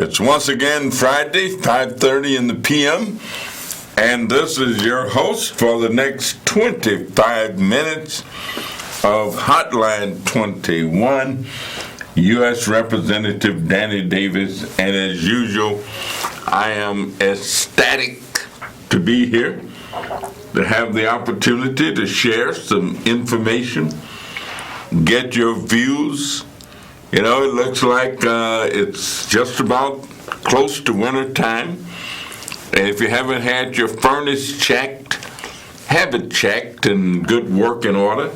It's once again Friday, 5:30 in the p.m., and this is your host for the next 25 minutes of Hotline 21, U.S. Representative Danny Davis, and as usual, I am ecstatic to be here, to have the opportunity to share some information, get your views. You know, it looks like it's just about close to winter time. And if you haven't had your furnace checked, have it checked in good working order,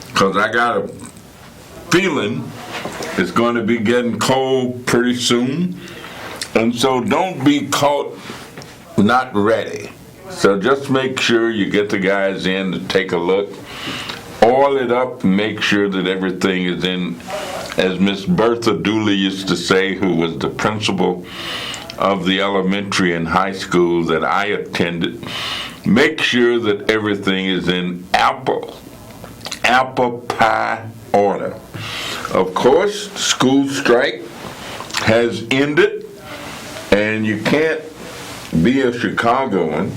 because I got a feeling it's going to be getting cold pretty soon. And so don't be caught not ready. So just make sure you get the guys in to take a look, oil it up, and make sure that everything is in. As Miss Bertha Dooley used to say, who was the principal of the elementary and high school that I attended, make sure that everything is in apple pie order. Of course, school strike has ended, and you can't be a Chicagoan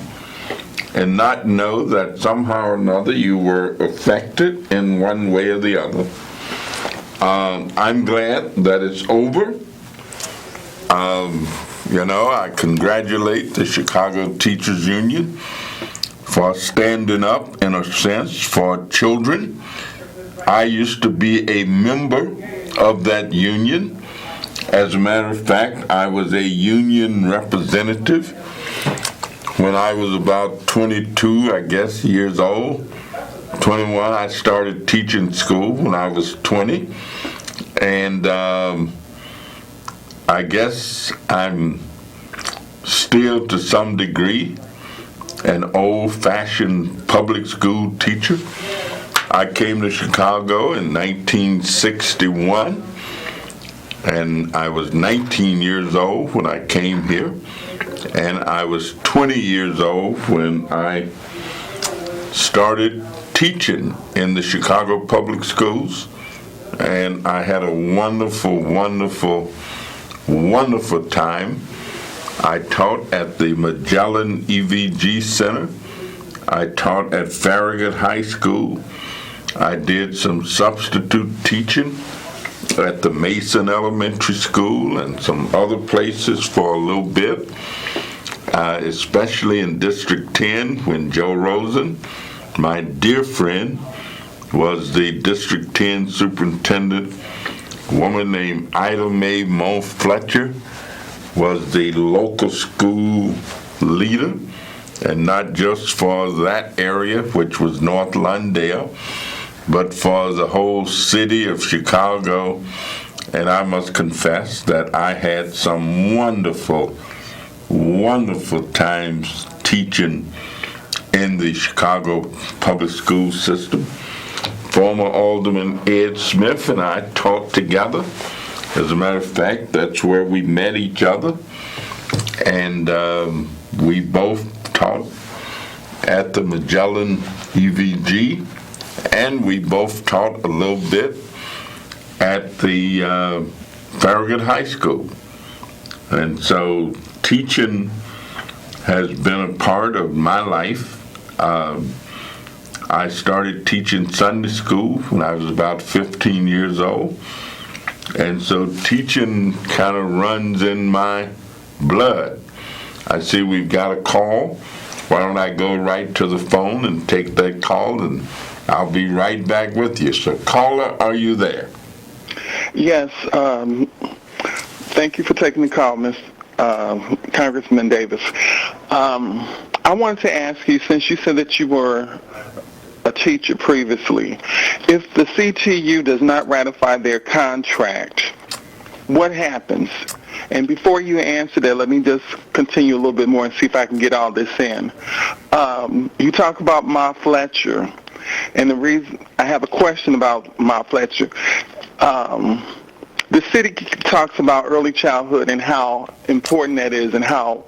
and not know that somehow or another you were affected in one way or the other. I'm glad that it's over. I congratulate the Chicago Teachers Union for standing up, in a sense, for children. I used to be a member of that union. As a matter of fact, I was a union representative when I was about 22, I guess, years old. 21, I started teaching school when I was 20, and I guess I'm still, to some degree, an old-fashioned public school teacher. I came to Chicago in 1961, and I was 19 years old when I came here, and I was 20 years old when I started teaching in the Chicago public schools, and I had a wonderful, wonderful, wonderful time. I taught at the Magellan EVG Center. I taught at Farragut High School. I did some substitute teaching at the Mason Elementary School and some other places for a little bit, especially in District 10 when Joe Rosen, my dear friend, was the District 10 superintendent. A woman named Ida Mae Moe Fletcher was the local school leader, and not just for that area, which was North Lawndale, but for the whole city of Chicago. And I must confess that I had some wonderful, wonderful times teaching in the Chicago public school system. Former Alderman Ed Smith and I taught together. As a matter of fact, that's where we met each other. And we both taught at the Magellan EVG, and we both taught a little bit at the Farragut High School. And so teaching has been a part of my life. I started teaching Sunday school when I was about 15 years old. And so teaching kind of runs in my blood. I see we've got a call. Why don't I go right to the phone and take that call, and I'll be right back with you. So caller, are you there? Yes. Thank you for taking the call, Congressman Davis. I wanted to ask you, since you said that you were a teacher previously, if the CTU does not ratify their contract, what happens? And before you answer that, let me just continue a little bit more and see if I can get all this in. You talk about Ma Fletcher, and the reason I have a question about Ma Fletcher. The city talks about early childhood and how important that is and how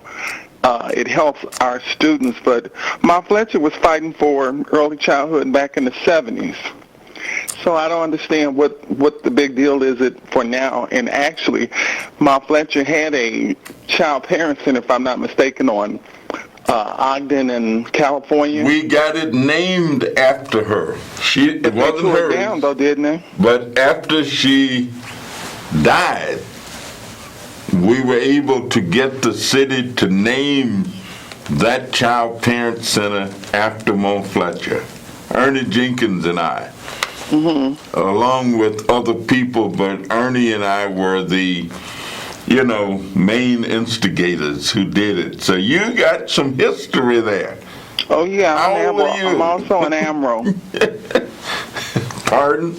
it helps our students, but Ma Fletcher was fighting for early childhood back in the 70s. So I don't understand what the big deal is it for now. And actually, Mount Fletcher had a child parent center, if I'm not mistaken, on Ogden in California. We got it named after her. It But wasn't they tore hers, it down, though, didn't they? but after she died, we were able to get the city to name that child parent center after Mount Fletcher. Ernie Jenkins and I, along with other people, but Ernie and I were the, main instigators who did it. So you got some history there. Oh, yeah. How old are you? I'm also an admiral. Pardon?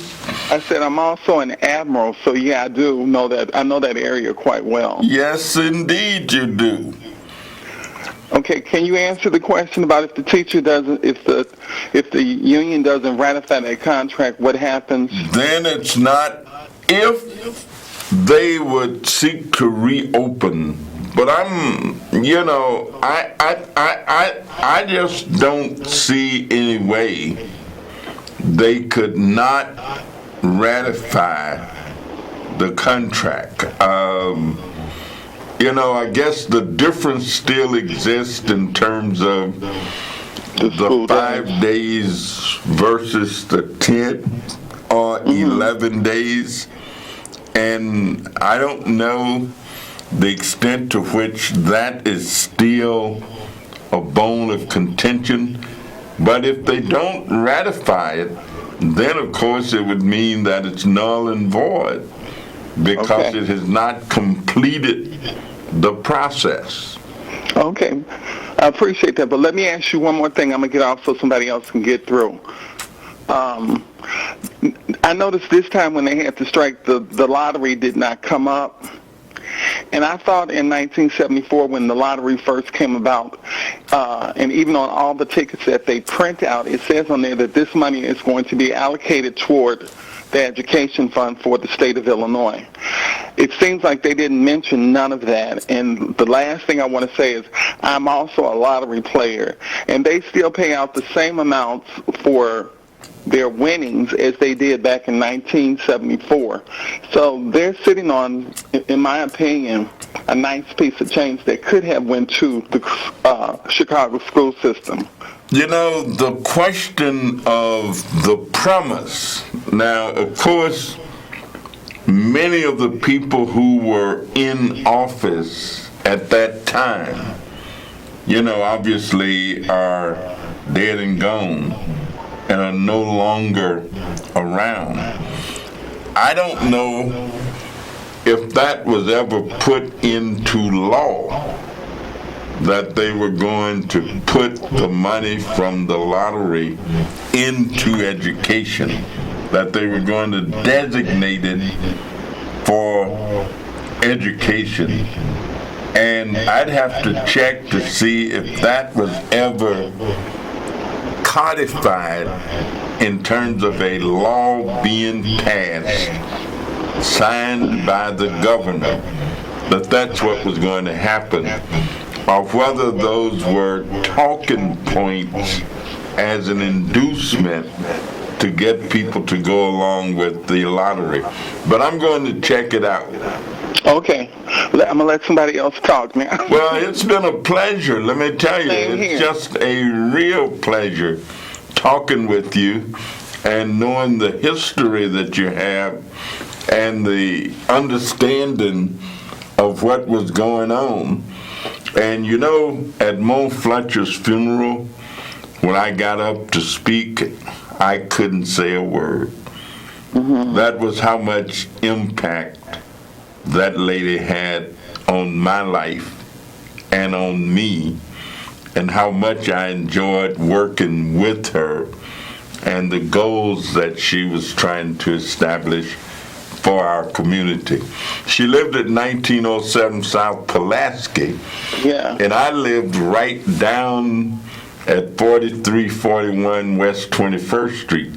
I said I'm also an admiral, so yeah, I do know that. I know that area quite well. Yes, indeed you do. Okay, can you answer the question about if the union doesn't ratify that contract, what happens? Then it's not if they would seek to reopen. But I just don't see any way they could not ratify the contract. I guess the difference still exists in terms of the 5 days versus the 10 or 11 days. And I don't know the extent to which that is still a bone of contention. But if they don't ratify it, then of course it would mean that it's null and void because it has not completed the process. Okay, I appreciate that. But let me ask you one more thing. I'm going to get off so somebody else can get through. I noticed this time when they had to strike, the lottery did not come up. And I thought in 1974 when the lottery first came about, and even on all the tickets that they print out, it says on there that this money is going to be allocated toward the education fund for the state of Illinois. It seems like they didn't mention none of that. And the last thing I want to say is I'm also a lottery player, and they still pay out the same amounts for their winnings as they did back in 1974. So they're sitting on, in my opinion, a nice piece of change that could have went to the Chicago school system. The question of the promise. Now, of course, many of the people who were in office at that time, obviously are dead and gone and are no longer around. I don't know if that was ever put into law, that they were going to put the money from the lottery into education, that they were going to designate it for education. And I'd have to check to see if that was ever codified in terms of a law being passed, signed by the governor, that that's what was going to happen, or whether those were talking points as an inducement to get people to go along with the lottery. But I'm going to check it out. Okay. I'm going to let somebody else talk now. Well, it's been a pleasure. Let me tell you, Same it's here. just a real pleasure talking with you and knowing the history that you have and the understanding of what was going on. And at Mo Fletcher's funeral, when I got up to speak, I couldn't say a word. That was how much impact that lady had on my life and on me, and how much I enjoyed working with her and the goals that she was trying to establish for our community. She lived at 1907 South Pulaski, and I lived right down at 4341 West 21st Street.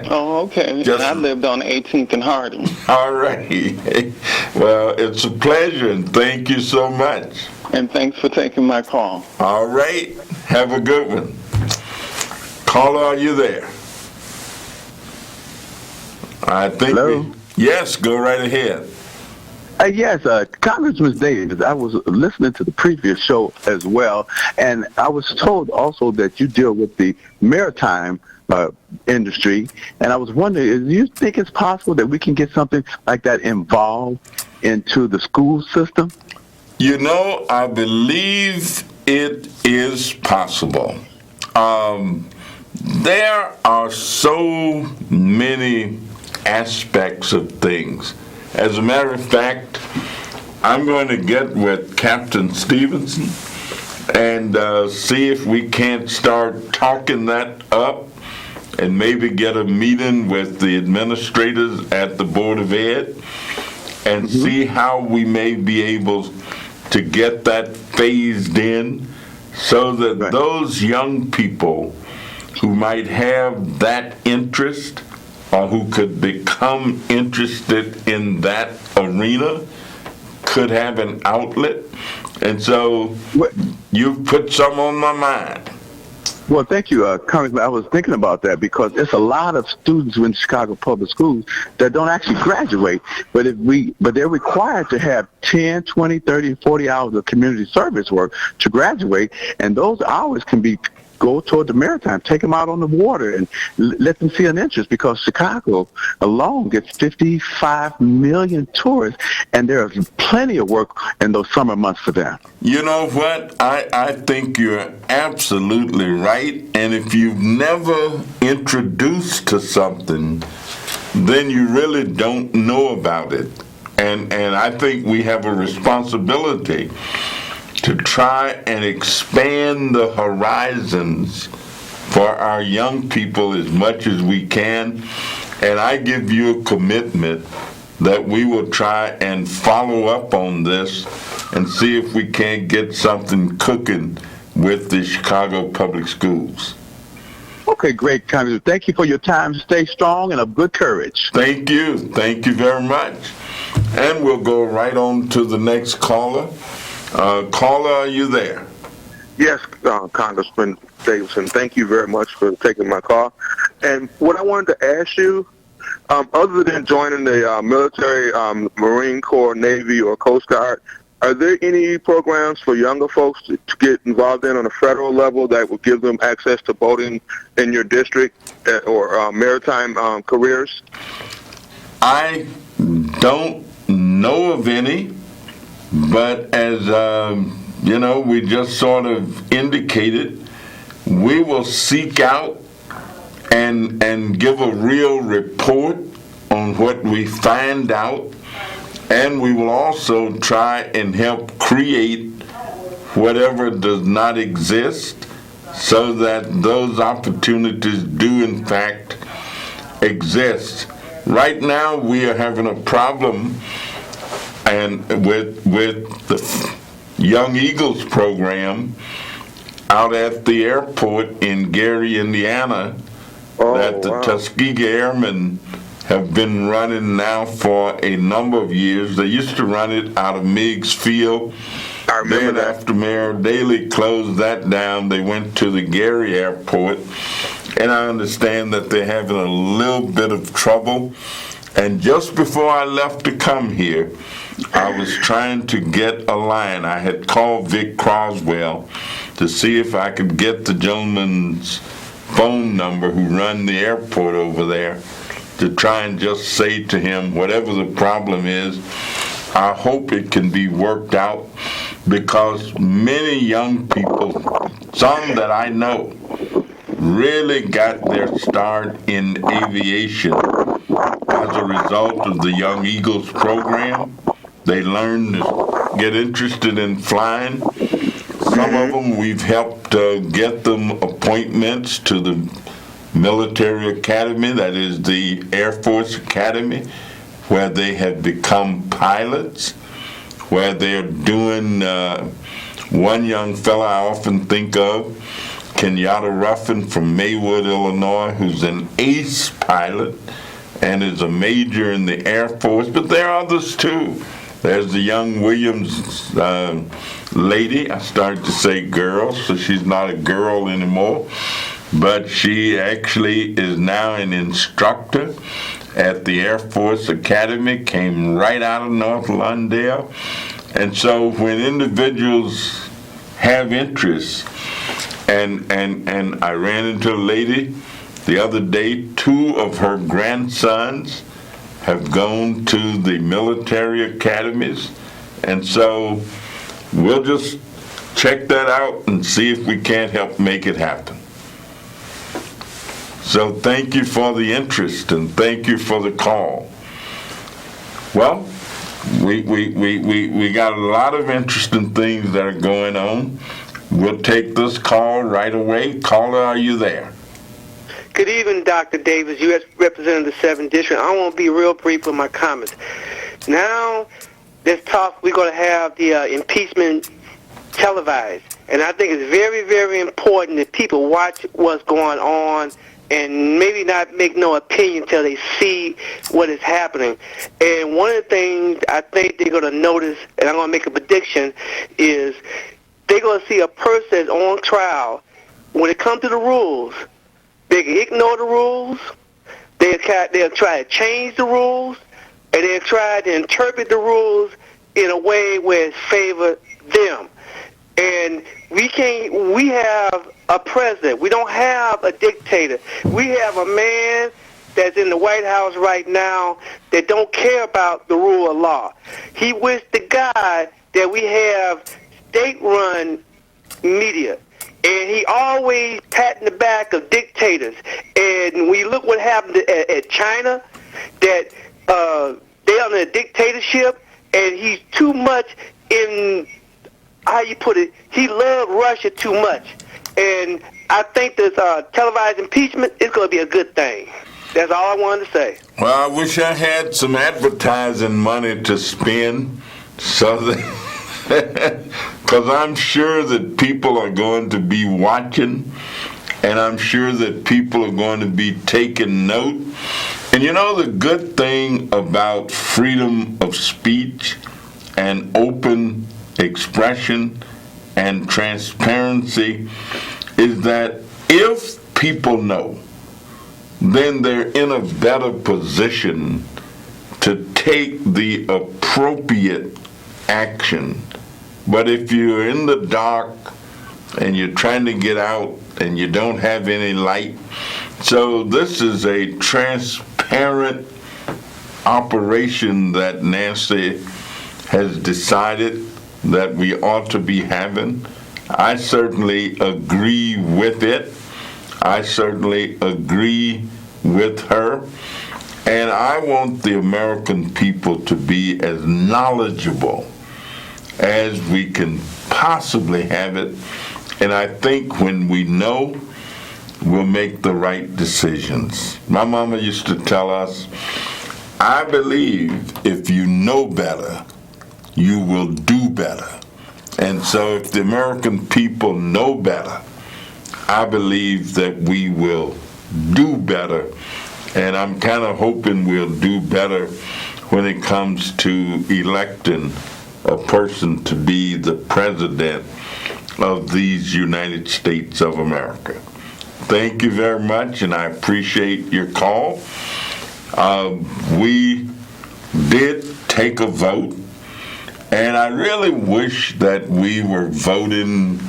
Oh, okay. And I lived on 18th and Harding. All right. Well, it's a pleasure, and thank you so much. And thanks for taking my call. All right. Have a good one. Caller, are you there? I think Hello? yes, go right ahead. Yes, Congressman Davis, I was listening to the previous show as well, and I was told also that you deal with the maritime industry, and I was wondering, do you think it's possible that we can get something like that involved into the school system? You know, I believe it is possible. There are so many aspects of things. As a matter of fact, I'm going to get with Captain Stevenson and see if we can't start talking that up and maybe get a meeting with the administrators at the Board of Ed and see how we may be able to get that phased in so that Right. those young people who might have that interest or who could become interested in that arena could have an outlet. And so What? you've put some on my mind. Well, thank you, Congressman. I was thinking about that because it's a lot of students in Chicago public schools that don't actually graduate, but they're required to have 10, 20, 30, 40 hours of community service work to graduate, and those hours can go toward the maritime, take them out on the water and let them see an interest, because Chicago alone gets 55 million tourists, and there's plenty of work in those summer months for them. You know what? I think you're absolutely right. And if you've never introduced to something, then you really don't know about it. And I think we have a responsibility to try and expand the horizons for our young people as much as we can. And I give you a commitment that we will try and follow up on this and see if we can't get something cooking with the Chicago Public Schools. Okay, great, Congressman. Thank you for your time. Stay strong and of good courage. Thank you. Thank you very much. And we'll go right on to the next caller. Caller, are you there? Yes, Congressman Davidson, thank you very much for taking my call. And what I wanted to ask you, other than joining the military, Marine Corps, Navy, or Coast Guard, are there any programs for younger folks to get involved in on a federal level that would give them access to boating in your district or maritime careers? I don't know of any, but as we just sort of indicated, we will seek out and give a real report on what we find out, and we will also try and help create whatever does not exist so that those opportunities do in fact exist. Right now we are having a problem and with the Young Eagles program out at the airport in Gary, Indiana, that the Tuskegee Airmen have been running now for a number of years. They used to run it out of Meigs Field. I remember Then that. after Mayor Daley closed that down, they went to the Gary Airport. And I understand that they're having a little bit of trouble. And just before I left to come here, I was trying to get a line. I had called Vic Croswell to see if I could get the gentleman's phone number who run the airport over there to try and just say to him, whatever the problem is, I hope it can be worked out, because many young people, some that I know, really got their start in aviation as a result of the Young Eagles program. They learned to get interested in flying. Some of them we've helped get them appointments to the military academy, that is the Air Force Academy, where they have become pilots, where they're doing, one young fella I often think of, Kenyatta Ruffin from Maywood, Illinois, who's an ace pilot and is a major in the Air Force, but there are others too. There's the young Williams lady, I started to say girl, so she's not a girl anymore, but she actually is now an instructor at the Air Force Academy, came right out of North Lawndale. And so when individuals have interests, and I ran into a lady the other day, 2 of her grandsons have gone to the military academies, and so we'll just check that out and see if we can't help make it happen. So thank you for the interest and thank you for the call. Well, we got a lot of interesting things that are going on. We'll take this call right away. Caller, are you there? Good evening, Dr. Davis, U.S. Representative 7th District. I want to be real brief with my comments. Now, let's talk, we're going to have the impeachment televised. And I think it's very, very important that people watch what's going on and maybe not make no opinion until they see what is happening. And one of the things I think they're going to notice, and I'm going to make a prediction, is they're going to see a person that's on trial. When it comes to the rules, they can ignore the rules, they'll try to change the rules, and they'll try to interpret the rules in a way where it favors them. And we have a president. We don't have a dictator. We have a man that's in the White House right now that don't care about the rule of law. He wished to God that we have state-run media. And he always patting the back of dictators. And we look what happened at China, that they're under a dictatorship, and he's too much in, how you put it, he loved Russia too much. And I think this televised impeachment is going to be a good thing. That's all I wanted to say. Well, I wish I had some advertising money to spend so that, because I'm sure that people are going to be watching, and I'm sure that people are going to be taking note. And you know, the good thing about freedom of speech and open expression and transparency is that if people know, then they're in a better position to take the appropriate action. But if you're in the dark and you're trying to get out and you don't have any light, so this is a transparent operation that Nancy has decided that we ought to be having. I certainly agree with it. I certainly agree with her. And I want the American people to be as knowledgeable as we can possibly have it. And I think when we know, we'll make the right decisions. My mama used to tell us, I believe if you know better, you will do better. And so if the American people know better, I believe that we will do better. And I'm kind of hoping we'll do better when it comes to electing a person to be the president of these United States of America. Thank you very much, and I appreciate your call. We did take a vote, and I really wish that we were voting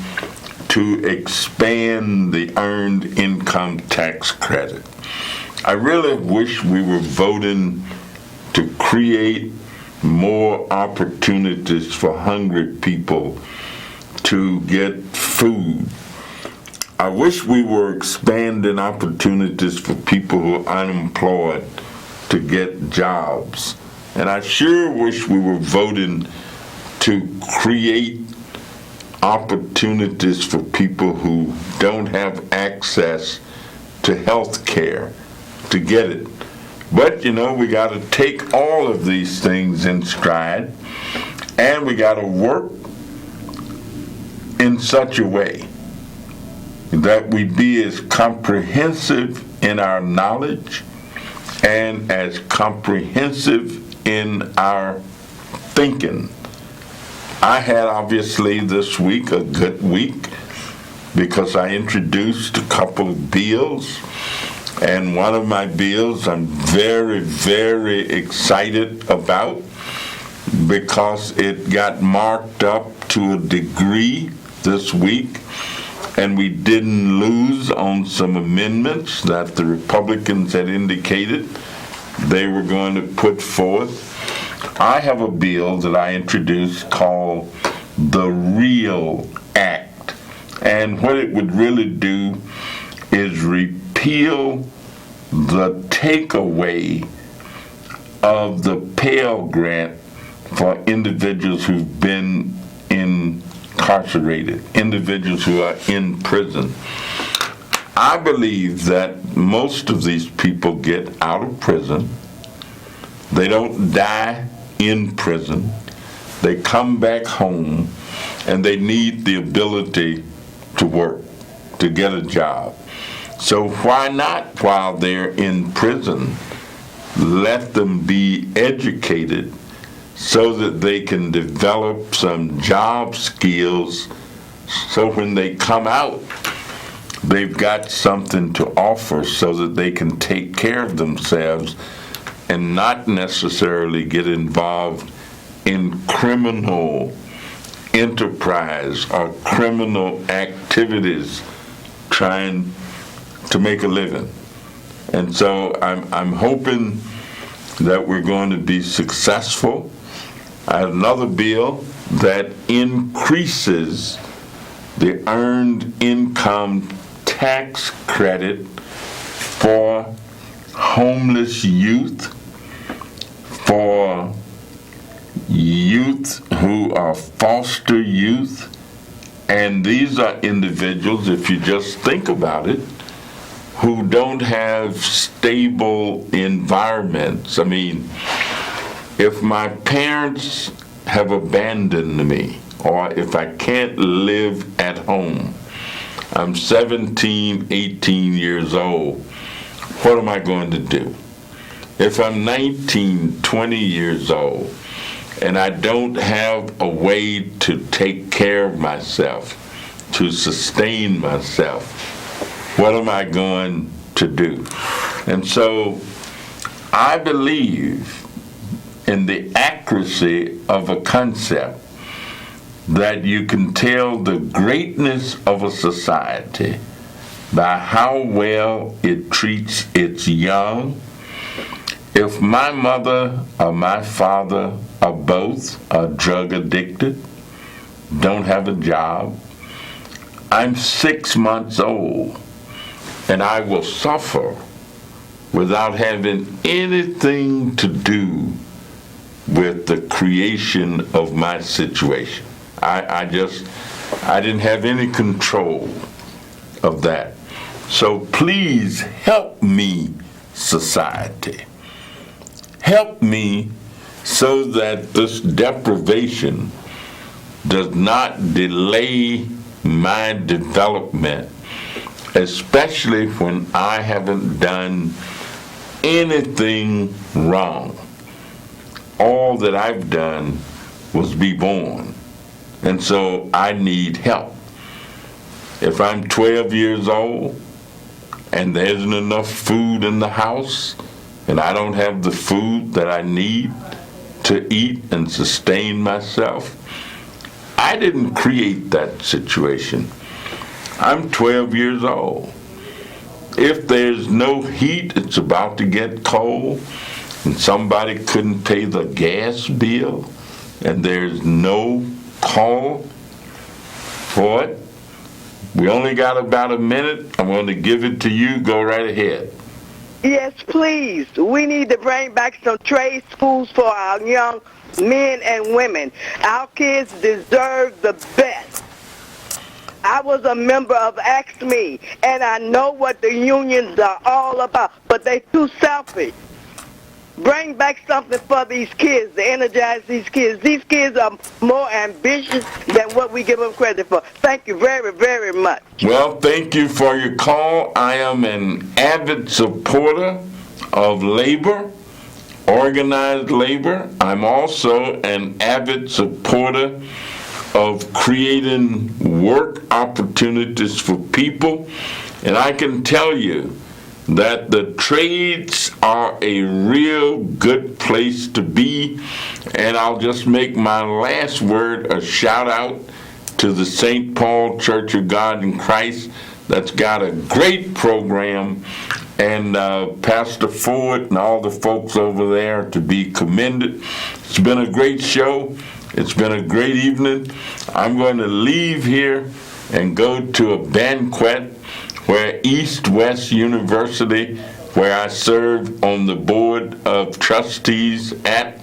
to expand the earned income tax credit. I really wish we were voting to create more opportunities for hungry people to get food. I wish we were expanding opportunities for people who are unemployed to get jobs. And I sure wish we were voting to create opportunities for people who don't have access to health care to get it. But, you know, we got to take all of these things in stride, and we got to work in such a way that we be as comprehensive in our knowledge and as comprehensive in our thinking. I had, obviously, this week a good week. because I introduced a couple of bills. And one of my bills I'm very, very excited about because it got marked up to a degree this week, and we didn't lose on some amendments that the Republicans had indicated they were going to put forth. I have a bill that I introduced called the REAL Act, and what it would really do is repeal the takeaway of the Pell Grant for individuals who've been incarcerated, individuals who are in prison. I believe that most of these people get out of prison. They don't die in prison. They come back home, and they need the ability to work, to get a job. So why not, while they're in prison, let them be educated so that they can develop some job skills so when they come out, they've got something to offer so that they can take care of themselves and not necessarily get involved in criminal enterprise or criminal activities trying to make a living. And so I'm hoping that we're going to be successful. I have another bill that increases the earned income tax credit for homeless youth, for youth who are foster youth, and these are individuals, if you just think about it, who don't have stable environments. I mean, if my parents have abandoned me, or if I can't live at home, I'm 17, 18 years old, what am I going to do? If I'm 19, 20 years old, and I don't have a way to take care of myself, to sustain myself, what am I going to do? And so I believe in the accuracy of a concept that you can tell the greatness of a society by how well it treats its young. If my mother or my father or both are drug addicted, don't have a job, I'm 6 months old, and I will suffer without having anything to do with the creation of my situation. I didn't have any control of that. So please help me, society. Help me so that this deprivation does not delay my development, especially when I haven't done anything wrong. All that I've done was be born, and so I need help. If I'm 12 years old and there isn't enough food in the house, and I don't have the food that I need to eat and sustain myself, I didn't create that situation. I'm 12 years old. If there's no heat, it's about to get cold, and somebody couldn't pay the gas bill, and there's no call for it. We only got about a minute. I'm going to give it to you. Go right ahead. Yes, please. We need to bring back some trade schools for our young men and women. Our kids deserve the best. I was a member of AXME, and I know what the unions are all about, but they're too selfish. Bring back something for these kids to energize these kids. These kids are more ambitious than what we give them credit for. Thank you very, very much. Well, thank you for your call. I am an avid supporter of labor, organized labor. I'm also an avid supporter of creating work opportunities for people. And I can tell you that the trades are a real good place to be. And I'll just make my last word a shout out to the St. Paul Church of God in Christ that's got a great program, and Pastor Ford and all the folks over there to be commended. It's been a great show. It's been a great evening. I'm going to leave here and go to a banquet where East West University, where I serve on the board of trustees at,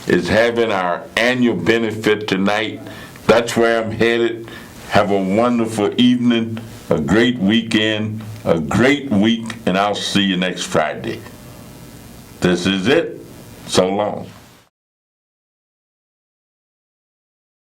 is having our annual benefit tonight. That's where I'm headed. Have a wonderful evening, a great weekend, a great week, and I'll see you next Friday. This is it. So long.